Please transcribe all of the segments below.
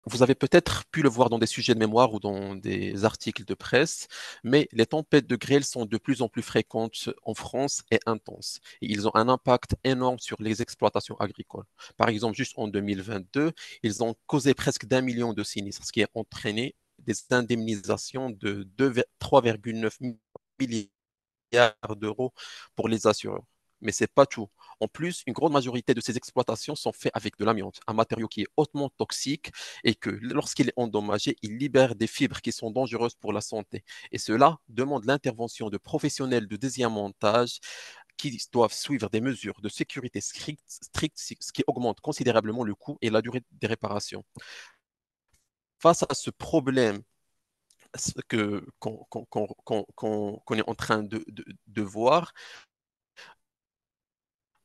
Vous avez peut-être pu le voir dans des sujets de mémoire ou dans des articles de presse, mais les tempêtes de grêle sont de plus en plus fréquentes en France et intenses. Et ils ont un impact énorme sur les exploitations agricoles. Par exemple, juste en 2022, ils ont causé presque d'1 million de sinistres, ce qui a entraîné des indemnisations de 3,9 milliards d'euros pour les assureurs. Mais ce n'est pas tout. En plus, une grande majorité de ces exploitations sont faites avec de l'amiante, un matériau qui est hautement toxique et que lorsqu'il est endommagé, il libère des fibres qui sont dangereuses pour la santé. Et cela demande l'intervention de professionnels de désiamontage qui doivent suivre des mesures de sécurité strictes, ce qui augmente considérablement le coût et la durée des réparations. Face à ce problème qu'on est en train de voir,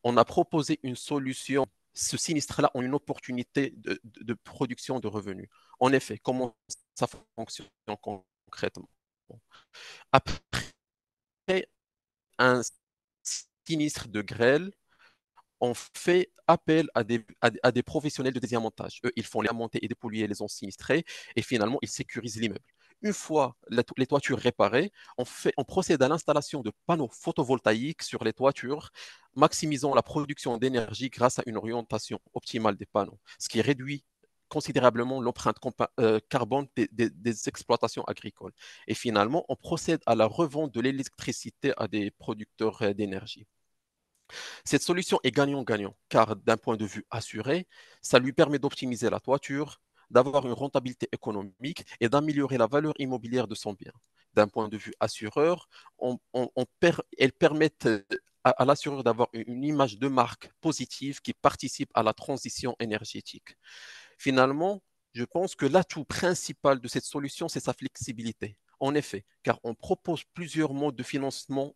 on a proposé une solution. Ce sinistre-là ont une opportunité de production de revenus. En effet, comment ça fonctionne concrètement? Après un sinistre de grêle, on fait appel à des professionnels de désiamontage. Eux, ils font les monter et dépolluer les zones sinistrées et finalement, ils sécurisent l'immeuble. Une fois les toitures réparées, on procède à l'installation de panneaux photovoltaïques sur les toitures, maximisant la production d'énergie grâce à une orientation optimale des panneaux, ce qui réduit considérablement l'empreinte carbone des exploitations agricoles. Et finalement, on procède à la revente de l'électricité à des producteurs d'énergie. Cette solution est gagnant-gagnant, car d'un point de vue assuré, ça lui permet d'optimiser la toiture, d'avoir une rentabilité économique et d'améliorer la valeur immobilière de son bien. D'un point de vue assureur, elles permettent à l'assureur d'avoir une image de marque positive qui participe à la transition énergétique. Finalement, je pense que l'atout principal de cette solution, c'est sa flexibilité. En effet, car on propose plusieurs modes de financement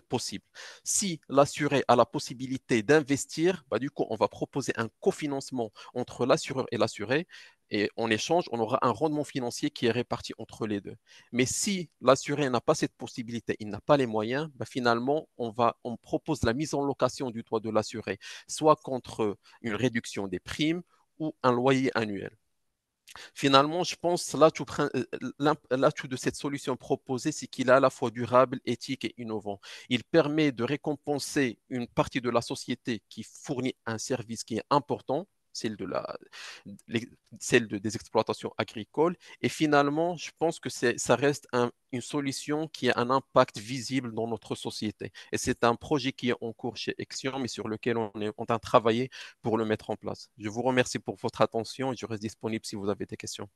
possibles. Si l'assuré a la possibilité d'investir, bah, du coup, on va proposer un cofinancement entre l'assureur et l'assuré. Et en échange, on aura un rendement financier qui est réparti entre les deux. Mais si l'assuré n'a pas cette possibilité, il n'a pas les moyens, bah, finalement, on propose la mise en location du toit de l'assuré, soit contre une réduction des primes, ou un loyer annuel. Finalement, je pense l'atout de cette solution proposée, c'est qu'il est à la fois durable, éthique et innovant. Il permet de récompenser une partie de la société qui fournit un service qui est important, celle les- des exploitations agricoles. Et finalement, je pense que ça reste une solution qui a un impact visible dans notre société. Et c'est un projet qui est en cours chez Exion, mais sur lequel on est en train de travailler pour le mettre en place. Je vous remercie pour votre attention et je reste disponible si vous avez des questions.